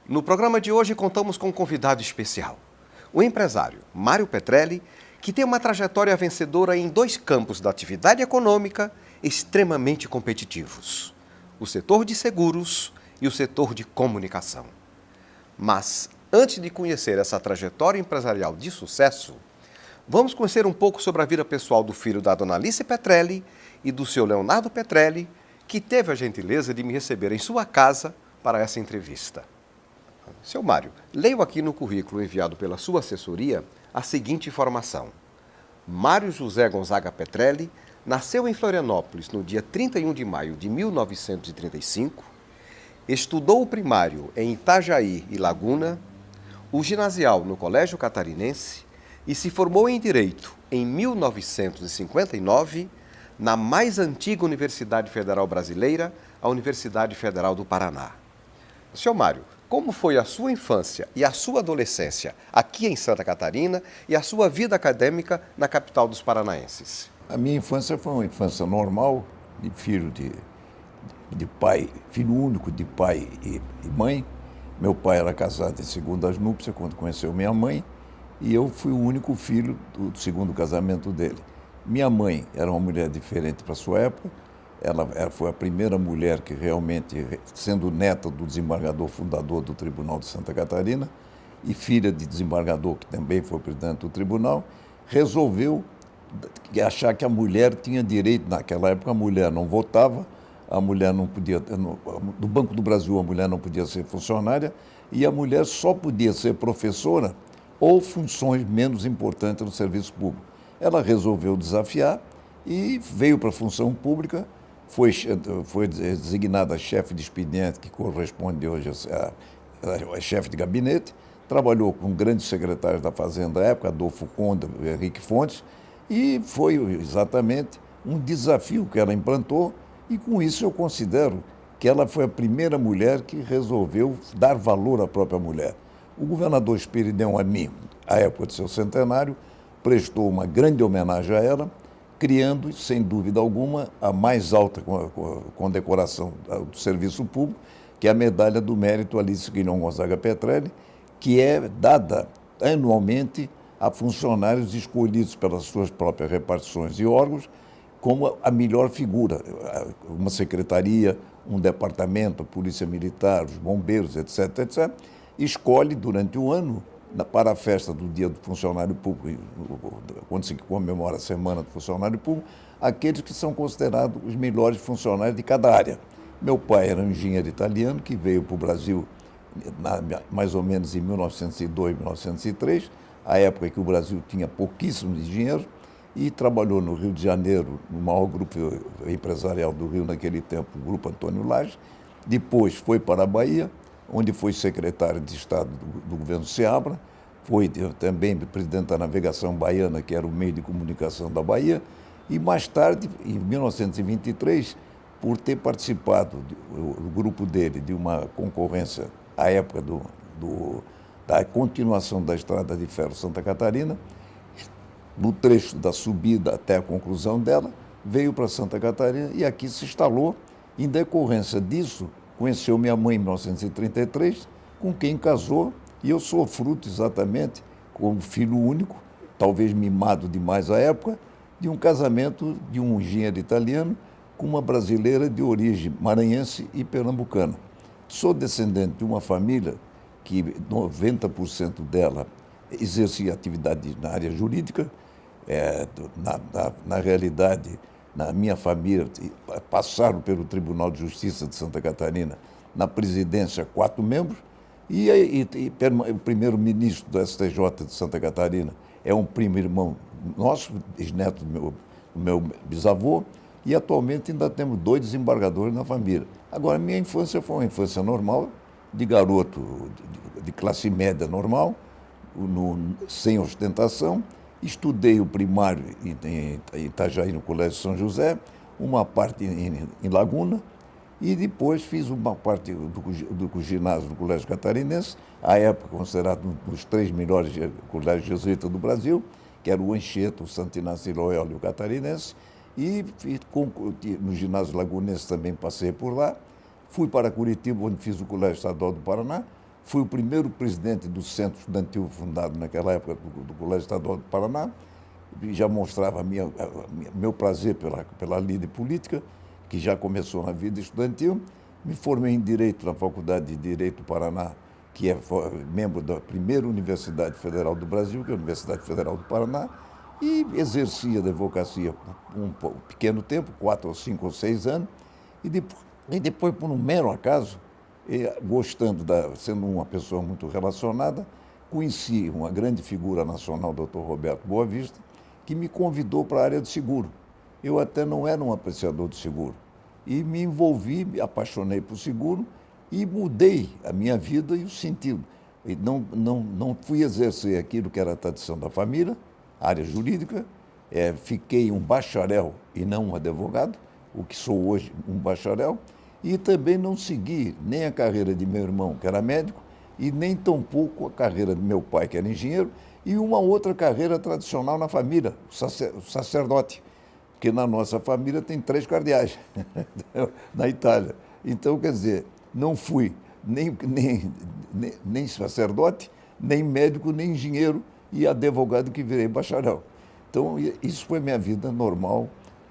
No programa de hoje contamos com um convidado especial, o empresário Mário Petrelli, que tem uma trajetória vencedora em dois campos da atividade econômica extremamente competitivos: o setor de seguros e o setor de comunicação. Mas, antes de conhecer essa trajetória empresarial de sucesso, vamos conhecer um pouco sobre a vida pessoal do filho da dona Alice Petrelli e do seu Leonardo Petrelli, que teve a gentileza de me receber em sua casa para essa entrevista. Seu Mário, leio aqui no currículo enviado pela sua assessoria a seguinte informação. Mário José Gonzaga Petrelli nasceu em Florianópolis no dia 31 de maio de 1935, estudou o primário em Itajaí e Laguna, o ginasial no Colégio Catarinense e se formou em Direito em 1959 na mais antiga Universidade Federal Brasileira, a Universidade Federal do Paraná. Seu Mário, como foi a sua infância e a sua adolescência aqui em Santa Catarina e a sua vida acadêmica na capital dos paranaenses? A minha infância foi uma infância normal, de filho de pai, filho único de pai e mãe. Meu pai era casado em segundas núpcias quando conheceu minha mãe e eu fui o único filho do segundo casamento dele. Minha mãe era uma mulher diferente para a sua época. Ela foi a primeira mulher que realmente, sendo neta do desembargador fundador do Tribunal de Santa Catarina e filha de desembargador que também foi presidente do tribunal, resolveu achar que a mulher tinha direito. Naquela época a mulher não votava, a mulher não podia, no Banco do Brasil a mulher não podia ser funcionária e a mulher só podia ser professora ou funções menos importantes no serviço público. Ela resolveu desafiar e veio para a função pública. Foi designada chefe de expediente, que corresponde hoje a chefe de gabinete, trabalhou com grandes secretários da Fazenda da época, Adolfo Conde, Henrique Fontes, e foi exatamente um desafio que ela implantou, e com isso eu considero que ela foi a primeira mulher que resolveu dar valor à própria mulher. O governador Espiridão Amin, à época de seu centenário, prestou uma grande homenagem a ela, criando, sem dúvida alguma, a mais alta condecoração do serviço público, que é a Medalha do Mérito Alice Guilhom Gonzaga Petrelli, que é dada anualmente a funcionários escolhidos pelas suas próprias repartições e órgãos como a melhor figura. Uma secretaria, um departamento, a Polícia Militar, os bombeiros, etc., etc., escolhe durante o ano, para a festa do Dia do Funcionário Público, quando se comemora a Semana do Funcionário Público, aqueles que são considerados os melhores funcionários de cada área. Meu pai era um engenheiro italiano que veio para o Brasil mais ou menos em 1902, 1903, a época que o Brasil tinha pouquíssimos engenheiros, e trabalhou no Rio de Janeiro, no maior grupo empresarial do Rio naquele tempo, o Grupo Antônio Lage. Depois foi para a Bahia, onde foi secretário de Estado do governo Seabra, foi também presidente da Navegação Baiana, que era o meio de comunicação da Bahia, e mais tarde, em 1923, por ter participado, o grupo dele, de uma concorrência à época da continuação da Estrada de Ferro Santa Catarina, no trecho da subida até a conclusão dela, veio para Santa Catarina e aqui se instalou. Em decorrência disso, conheceu minha mãe em 1933, com quem casou, e eu sou fruto exatamente, como filho único, talvez mimado demais à época, de um casamento de um engenheiro italiano com uma brasileira de origem maranhense e pernambucana. Sou descendente de uma família que 90% dela exercia atividade na área jurídica. Na realidade, na minha família, passaram pelo Tribunal de Justiça de Santa Catarina, na presidência, 4 membros, e o primeiro-ministro do STJ de Santa Catarina é um primo irmão nosso, bisneto do meu bisavô, e atualmente ainda temos 2 desembargadores na família. Agora, minha infância foi uma infância normal, de garoto de classe média normal, sem ostentação. Estudei o primário em Itajaí, no Colégio São José, uma parte em Laguna, e depois fiz uma parte do ginásio do Colégio Catarinense, à época considerado um dos 3 melhores colégios jesuítas do Brasil, que era o Anchieta, o Santo Inácio de Loyola e o Catarinense, e no ginásio lagunense também passei por lá. Fui para Curitiba, onde fiz o Colégio Estadual do Paraná, fui o primeiro presidente do Centro Estudantil fundado naquela época do Colégio Estadual do Paraná, e já mostrava meu prazer pela lida política, que já começou na vida estudantil. Me formei em Direito na Faculdade de Direito do Paraná, que é membro da primeira Universidade Federal do Brasil, que é a Universidade Federal do Paraná, e exercia a advocacia por um pequeno tempo, 4 ou 5 ou 6 anos, e depois, por um mero acaso, sendo uma pessoa muito relacionada, conheci uma grande figura nacional, Dr. Roberto Boa Vista, que me convidou para a área de seguro. Eu até não era um apreciador de seguro. E me envolvi, me apaixonei por seguro e mudei a minha vida e o sentido. E não fui exercer aquilo que era a tradição da família, área jurídica, fiquei um bacharel e não um advogado, o que sou hoje um bacharel, e também não segui nem a carreira de meu irmão, que era médico, e nem tampouco a carreira de meu pai, que era engenheiro, e uma outra carreira tradicional na família, o sacerdote, porque na nossa família tem 3 cardeais, na Itália. Então, quer dizer, não fui nem sacerdote, nem médico, nem engenheiro, e advogado que virei bacharel. Então, isso foi minha vida normal,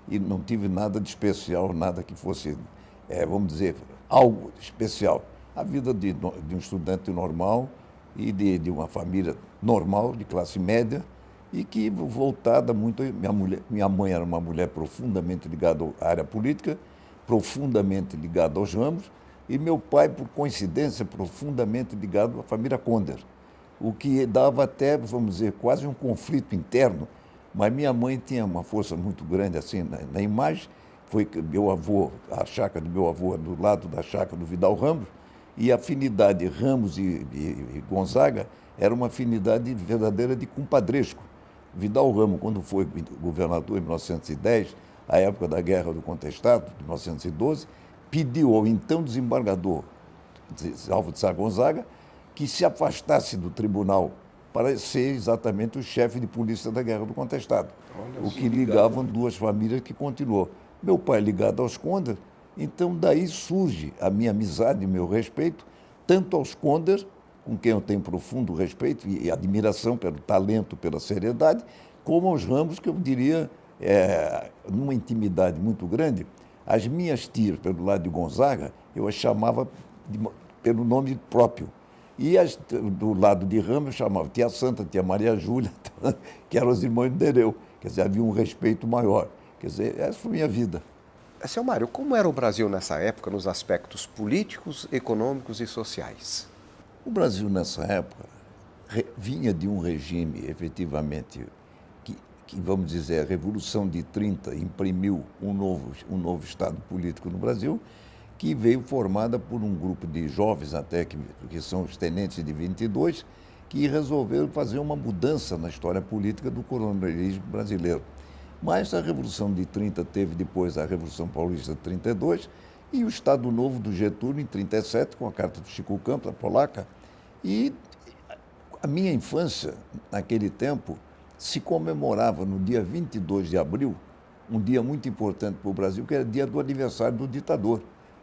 e não tive nada de especial, nada que fosse, vamos dizer, algo especial. A vida de um estudante normal e de uma família normal, de classe média, e que voltada muito... Minha mãe era uma mulher profundamente ligada à área política, profundamente ligada aos ramos, e meu pai, por coincidência, profundamente ligado à família Conder, o que dava até, vamos dizer, quase um conflito interno, mas minha mãe tinha uma força muito grande assim na imagem. Foi que meu avô, a chácara do meu avô, do lado da chácara do Vidal Ramos, e a afinidade Ramos e Gonzaga era uma afinidade verdadeira de compadresco. Vidal Ramos, quando foi governador em 1910, a época da Guerra do Contestado, de 1912, pediu ao então desembargador Alvo de Sá Gonzaga que se afastasse do tribunal para ser exatamente o chefe de polícia da Guerra do Contestado, o que ligava duas famílias que continuou. Meu pai ligado aos Conder, então daí surge a minha amizade e meu respeito, tanto aos Conder, com quem eu tenho profundo respeito e admiração pelo talento, pela seriedade, como aos Ramos, que eu diria, numa intimidade muito grande. As minhas tias, pelo lado de Gonzaga, eu as chamava pelo nome próprio. E do lado de Ramos, eu chamava tia Santa, tia Maria Júlia, que eram os irmãos de Nereu. Quer dizer, havia um respeito maior. Quer dizer, essa foi a minha vida. Seu Mário, como era o Brasil nessa época nos aspectos políticos, econômicos e sociais? O Brasil, nessa época, vinha de um regime, efetivamente, que, vamos dizer, a Revolução de 30 imprimiu um novo Estado político no Brasil, que veio formada por um grupo de jovens até, que são os tenentes de 22, que resolveram fazer uma mudança na história política do coronelismo brasileiro. Mas a Revolução de 30 teve depois a Revolução Paulista de 32 e o Estado Novo do Getúlio em 37, com a Carta do Chico Campos, a polaca. E a minha infância, naquele tempo, se comemorava no dia 22 de abril, um dia muito importante para o Brasil, que era o dia do aniversário do ditador.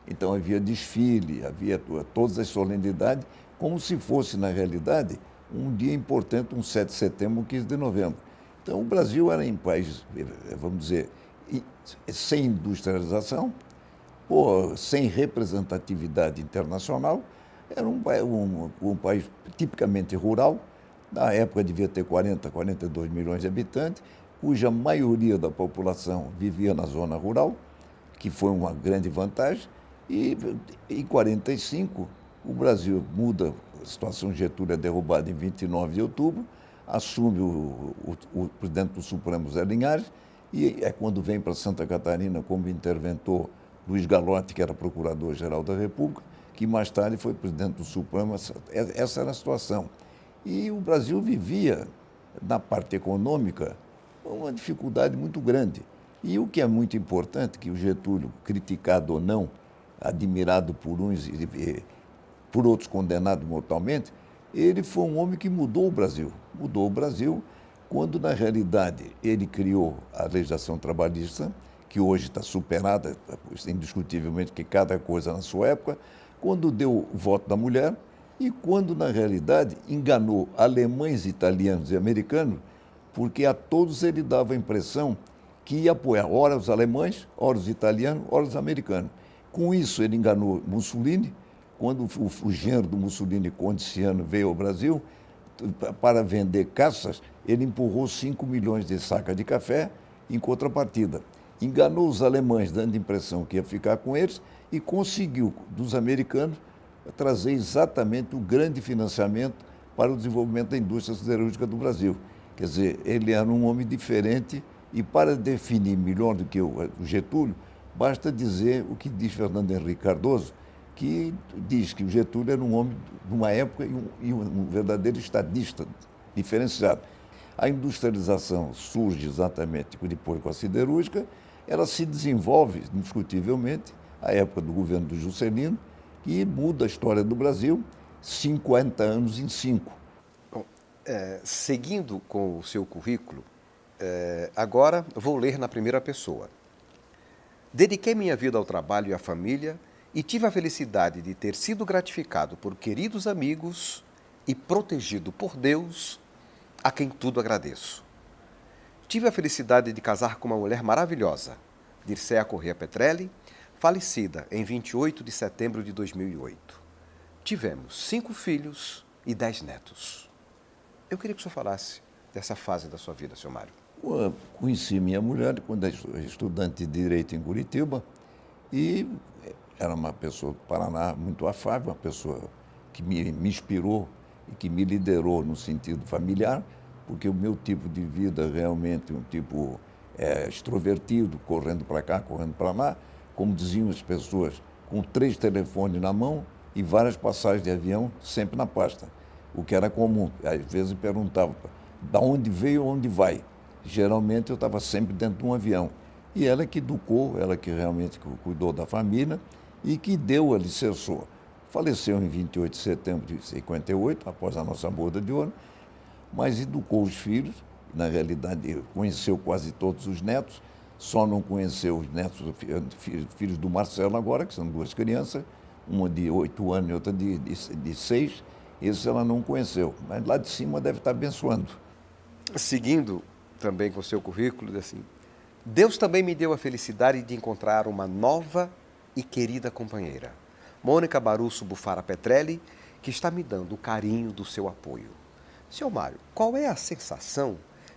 Então havia desfile, havia todas as solenidades, como se fosse, na realidade, um dia importante, um 7 de setembro, um 15 de novembro. Então o Brasil era um país, vamos dizer, sem industrialização, sem representatividade internacional, era um país tipicamente rural, na época devia ter 42 milhões de habitantes, cuja maioria da população vivia na zona rural, que foi uma grande vantagem. E em 45, o Brasil muda, a situação Getúlio é derrubada em 29 de outubro, assume o presidente do Supremo, Zé Linhares, e é quando vem para Santa Catarina como interventor Luiz Galotti, que era procurador-geral da República, que mais tarde foi presidente do Supremo. Essa era a situação. E o Brasil vivia, na parte econômica, uma dificuldade muito grande. E o que é muito importante, que o Getúlio, criticado ou não, admirado por uns e por outros condenado mortalmente, ele foi um homem que mudou o Brasil. Mudou o Brasil quando, na realidade, ele criou a legislação trabalhista, que hoje está superada, indiscutivelmente, que cada coisa na sua época, quando deu o voto da mulher, E quando, na realidade, enganou alemães, italianos e americanos, porque a todos ele dava a impressão que ia apoiar ora os alemães, ora os italianos, ora os americanos. Com isso, ele enganou Mussolini. Quando o genro do Mussolini, Conde Ciano, veio ao Brasil, para vender caças, ele empurrou 5 milhões de sacas de café em contrapartida. Enganou os alemães, dando a impressão que ia ficar com eles, e conseguiu, dos americanos, trazer exatamente o grande financiamento para o desenvolvimento da indústria siderúrgica do Brasil. Quer dizer, ele era um homem diferente e, para definir melhor do que o Getúlio, basta dizer o que diz Fernando Henrique Cardoso, que diz que o Getúlio era um homem de uma época e um verdadeiro estadista diferenciado. A industrialização surge exatamente depois com a siderúrgica, ela se desenvolve indiscutivelmente à época do governo do Juscelino, que muda a história do Brasil 50 anos em 5. Bom, seguindo com o seu currículo, agora vou ler na primeira pessoa. Dediquei minha vida ao trabalho e à família e tive a felicidade de ter sido gratificado por queridos amigos e protegido por Deus, a quem tudo agradeço. Tive a felicidade de casar com uma mulher maravilhosa, Dircéa Corrêa Petrelli, falecida em 28 de setembro de 2008. Tivemos 5 filhos e 10 netos. Eu queria que o senhor falasse dessa fase da sua vida, senhor Mário. Eu conheci minha mulher quando era estudante de Direito em Curitiba e era uma pessoa do Paraná muito afável, uma pessoa que me inspirou e que me liderou no sentido familiar, porque o meu tipo de vida realmente um tipo extrovertido, correndo para cá, correndo para lá, como diziam as pessoas, com 3 telefones na mão e várias passagens de avião sempre na pasta, o que era comum. Às vezes perguntava, de onde veio, onde vai? Geralmente eu estava sempre dentro de um avião. E ela que educou, ela que realmente cuidou da família e que deu, alicerçou. Faleceu em 28 de setembro de 58, após a nossa boda de ouro, mas educou os filhos. Na realidade, conheceu quase todos os netos, só não conheceu os netos, filhos do Marcelo agora, que são 2 crianças, uma de 8 anos e outra de 6. Esses ela não conheceu, mas lá de cima deve estar abençoando. Seguindo também com o seu currículo, assim, Deus também me deu a felicidade de encontrar uma nova e querida companheira, Mônica Barusso Bufara Petrelli, que está me dando o carinho do seu apoio. Senhor Mário, qual é a sensação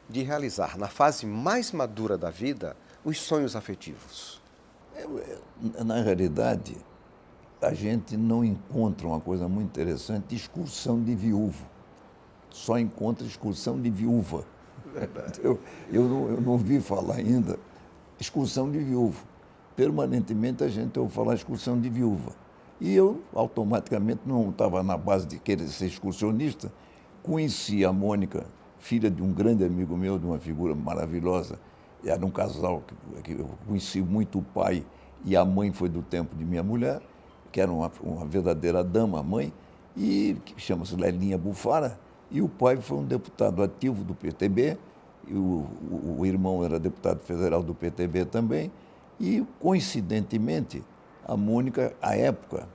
de realizar, na fase mais madura da vida, os sonhos afetivos? Na realidade, a gente não encontra uma coisa muito interessante, excursão de viúvo. Só encontra excursão de viúva. Eu não ouvi falar ainda excursão de viúvo. Permanentemente a gente ouve falar excursão de viúva. E eu, automaticamente, não estava na base de querer ser excursionista. Conheci a Mônica, filha de um grande amigo meu, de uma figura maravilhosa. Era um casal que eu conheci muito o pai e a mãe foi do tempo de minha mulher, que era uma verdadeira dama, a mãe, e que chama-se Lelinha Bufara. E o pai foi um deputado ativo do PTB, e o irmão era deputado federal do PTB também, e, coincidentemente, a Mônica, à época,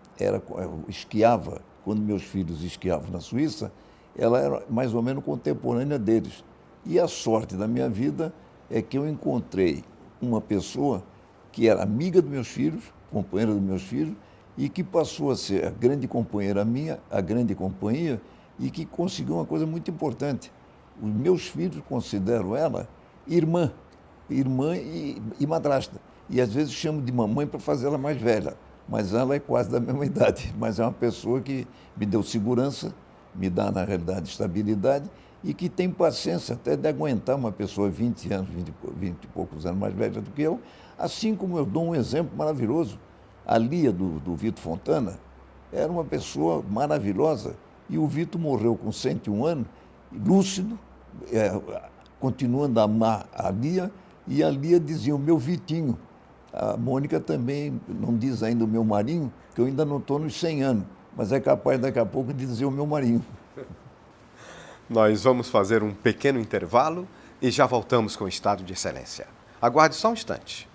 esquiava, quando meus filhos esquiavam na Suíça, ela era mais ou menos contemporânea deles. E a sorte da minha vida é que eu encontrei uma pessoa que era amiga dos meus filhos, companheira dos meus filhos, e que passou a ser a grande companheira minha, a grande companhia, e que conseguiu uma coisa muito importante. Os meus filhos consideram ela irmã e madrasta. E às vezes chamo de mamãe para fazer ela mais velha, mas ela é quase da mesma idade. Mas é uma pessoa que me deu segurança, me dá, na realidade, estabilidade e que tem paciência até de aguentar uma pessoa 20 anos, 20 e poucos anos mais velha do que eu, assim como eu dou um exemplo maravilhoso. A Lia, do Vitor Fontana, era uma pessoa maravilhosa e o Vitor morreu com 101 anos, lúcido, continuando a amar a Lia, e a Lia dizia o meu Vitinho. A Mônica também não diz ainda o meu Marinho, que eu ainda não estou nos 100 anos, mas é capaz daqui a pouco de dizer o meu Marinho. Nós vamos fazer um pequeno intervalo e já voltamos com o Estado de Excelência. Aguarde só um instante.